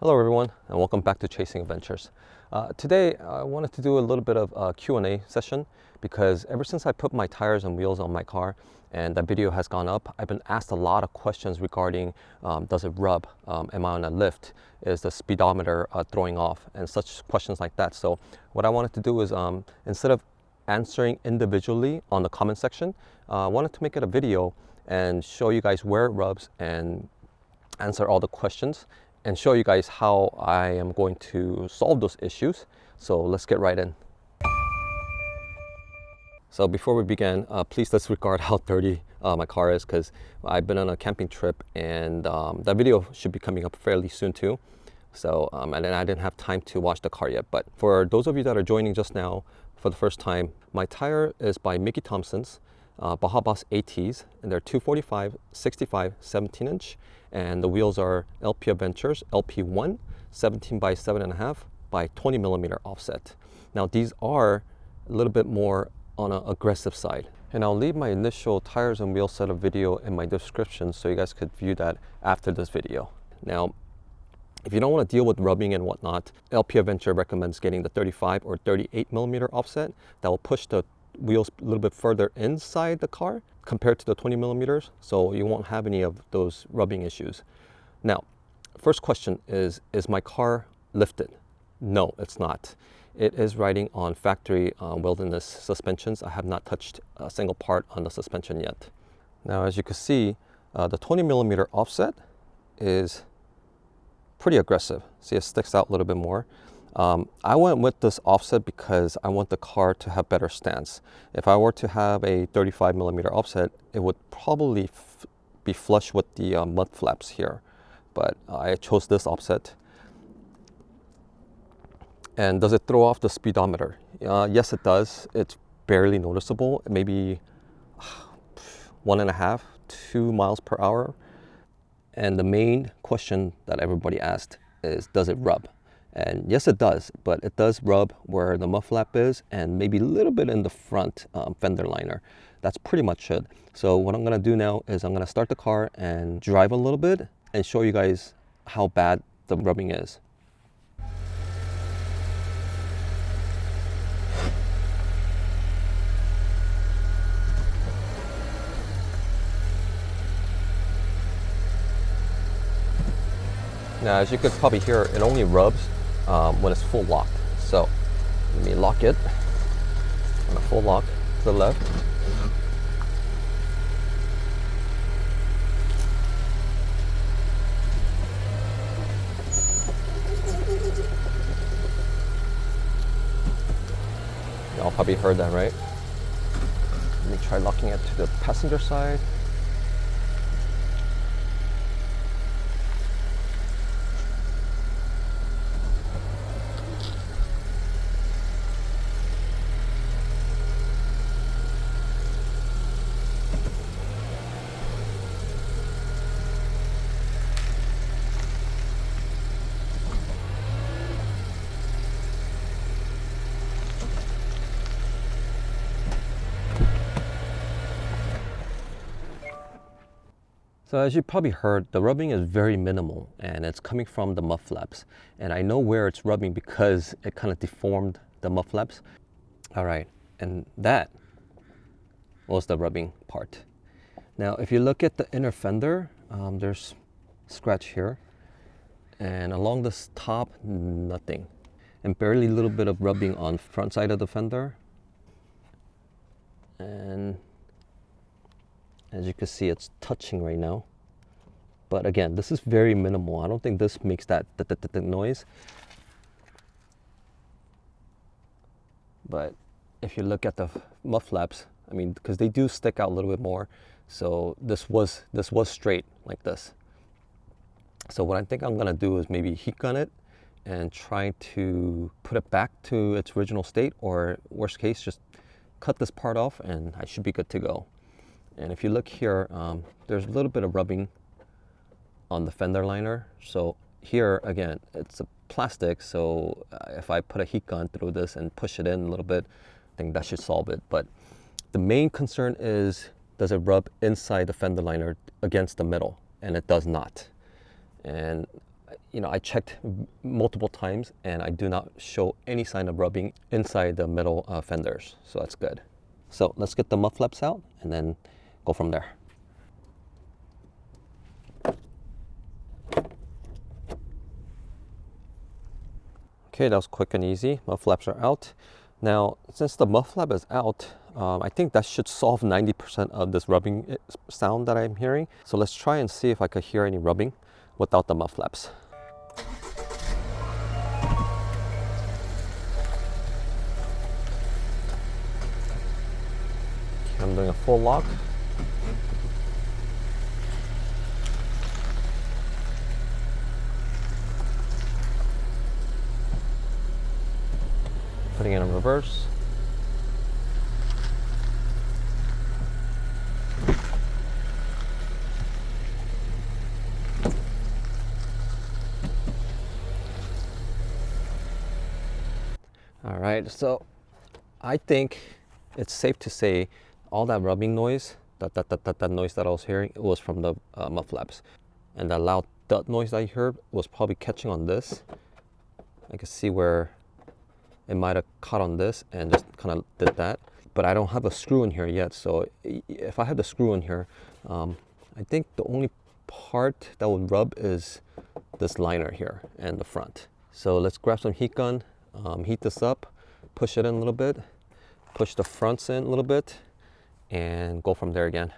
Hello everyone, and welcome back to Chasing Adventures. Today I wanted to do a little bit of a Q&A session because ever since I put my tires and wheels on my car and that video has gone up, I've been asked a lot of questions regarding does it rub, am I on a lift, is the speedometer throwing off, and such questions like that. So what I wanted to do is instead of answering individually on the comment section, I wanted to make it a video and show you guys where it rubs and answer all the questions and show you guys how I am going to solve those issues. So let's get right in. So before we begin, please disregard how dirty my car is, because I've been on a camping trip and that video should be coming up fairly soon too. So and then I didn't have time to wash the car yet. But for those of you that are joining just now for the first time, my tire is by Mickey Thompson's Baja Boss ATs, and they're 245, 65, 17 inch. And the wheels are LP Adventures LP1 17 by 7.5 by 20 millimeter offset. Now these are a little bit more on an aggressive side. And I'll leave my initial tires and wheel setup video in my description so you guys could view that after this video. Now, if you don't want to deal with rubbing and whatnot, LP Adventure recommends getting the 35 or 38 millimeter offset that will push the wheels a little bit further inside the car compared to the 20 millimeters, so you won't have any of those rubbing issues. Now, first question is my car lifted? No, it's not. It is riding on factory wilderness suspensions. I have not touched a single part on the suspension yet. Now, as you can see, the 20 millimeter offset is pretty aggressive. See, it sticks out a little bit more. I went with this offset because I want the car to have better stance. If I were to have a 35 millimeter offset, it would probably be flush with the mud flaps here. But I chose this offset. And does it throw off the speedometer? Yes, it does. It's barely noticeable, maybe 1.5, 2 miles per hour. And the main question that everybody asked is, does it rub? And yes, it does, but it does rub where the mud flap is and maybe a little bit in the front fender liner. That's pretty much it. So what I'm gonna do now is I'm gonna start the car and drive a little bit and show you guys how bad the rubbing is. Now, as you could probably hear, it only rubs when it's full locked. So let me lock it on a full lock to the left. Y'all probably heard that, right? Let me try locking it to the passenger side. So as you probably heard, the rubbing is very minimal and it's coming from the mud flaps. And I know where it's rubbing because it kind of deformed the mud flaps. All right, and that was the rubbing part. Now, if you look at the inner fender, there's scratch here. And along this top, nothing. And barely a little bit of rubbing on front side of the fender. And as you can see, it's touching right now. But again, this is very minimal. I don't think this makes that noise. But if you look at the mud flaps, I mean, because they do stick out a little bit more. So this was straight like this. So what I think I'm gonna do is maybe heat gun it and try to put it back to its original state, or worst case, just cut this part off and I should be good to go. And if you look here, there's a little bit of rubbing on the fender liner. So here, again, it's a plastic. So if I put a heat gun through this and push it in a little bit, I think that should solve it. But the main concern is, does it rub inside the fender liner against the middle? And it does not. And I checked multiple times and I do not show any sign of rubbing inside the metal fenders. So that's good. So let's get the mud flaps out and then go from there. Okay, that was quick and easy. Mud flaps are out. Now, since the mud flap is out, I think that should solve 90% of this rubbing sound that I'm hearing. So let's try and see if I could hear any rubbing without the mud flaps. Okay, I'm doing a full lock. Putting it in reverse. All right, so I think it's safe to say all that rubbing noise, that noise that I was hearing, it was from the mud flaps. And that loud thud noise that I heard was probably catching on this. I could see where it might have caught on this and just kind of did that. But I don't have a screw in here yet, so if I had the screw in here, I think the only part that would rub is this liner here and the front. So let's grab some heat gun, heat this up, push it in a little bit, push the fronts in a little bit, and go from there again.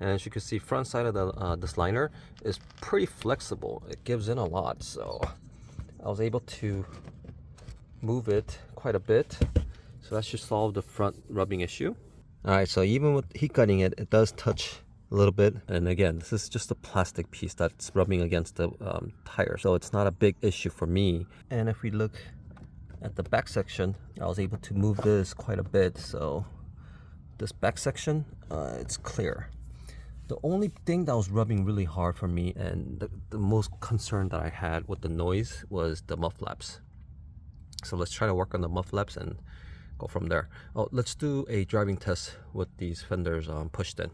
And as you can see, front side of the this liner is pretty flexible. It gives in a lot, so I was able to move it quite a bit. So that should solve the front rubbing issue. All right, so even with heat cutting it, it does touch a little bit. And again, this is just a plastic piece that's rubbing against the tire, so it's not a big issue for me. And if we look at the back section, I was able to move this quite a bit. So this back section, it's clear. The only thing that was rubbing really hard for me and the most concern that I had with the noise was the mud flaps. So let's try to work on the mud flaps and go from there. Oh, let's do a driving test with these fenders pushed in.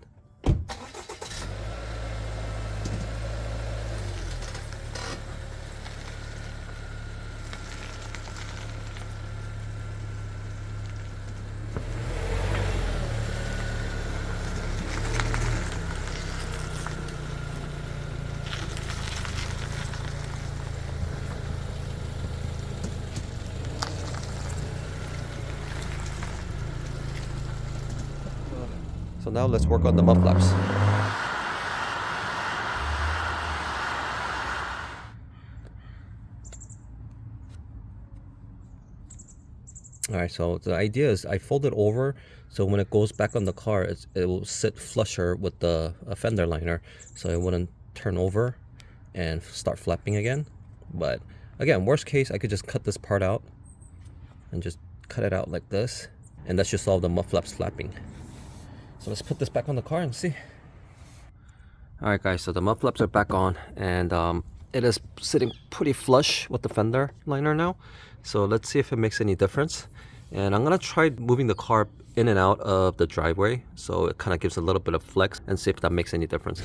So now let's work on the mud flaps. All right, so the idea is I fold it over so when it goes back on the car, it will sit flusher with the fender liner, so it wouldn't turn over and start flapping again. But again, worst case, I could just cut this part out and just cut it out like this, and that should solve the mud flaps flapping. So let's put this back on the car and see. All right, guys, so the mud flaps are back on, and it is sitting pretty flush with the fender liner now. So let's see if it makes any difference. And I'm gonna try moving the car in and out of the driveway, so it kind of gives a little bit of flex, and see if that makes any difference.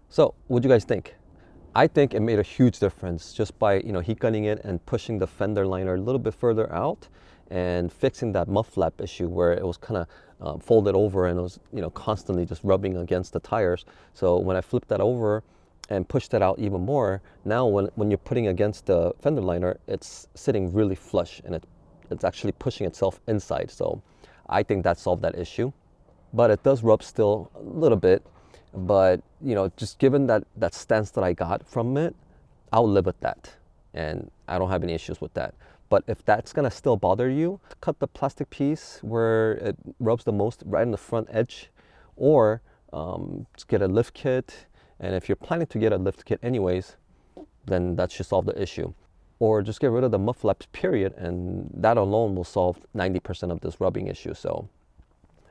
So what do you guys think? I think it made a huge difference just by heat gunning it and pushing the fender liner a little bit further out and fixing that mud flap issue where it was kind of folded over and it was constantly just rubbing against the tires. So when I flipped that over and pushed that out even more, now when you're putting against the fender liner, it's sitting really flush and it's actually pushing itself inside. So I think that solved that issue. but it does rub still a little bit. But you know, just given that stance that I got from it, I'll live with that, and I don't have any issues with that. But if that's gonna still bother you, cut the plastic piece where it rubs the most right in the front edge, or just get a lift kit. And if you're planning to get a lift kit anyways, then that should solve the issue. Or just get rid of the mud flaps, period, and that alone will solve 90% of this rubbing issue. So,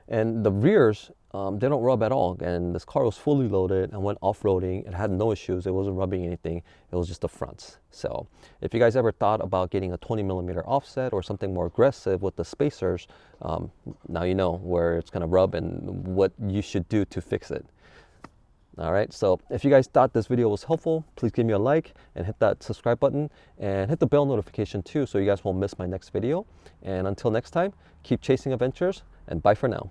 and the rears, they don't rub at all. And this car was fully loaded and went off-roading. It had no issues. It wasn't rubbing anything. It was just the fronts. So if you guys ever thought about getting a 20mm offset or something more aggressive with the spacers, now you know where it's gonna rub and what you should do to fix it. All right, so if you guys thought this video was helpful, please give me a like and hit that subscribe button and hit the bell notification too, so you guys won't miss my next video. And until next time, keep chasing adventures, and bye for now.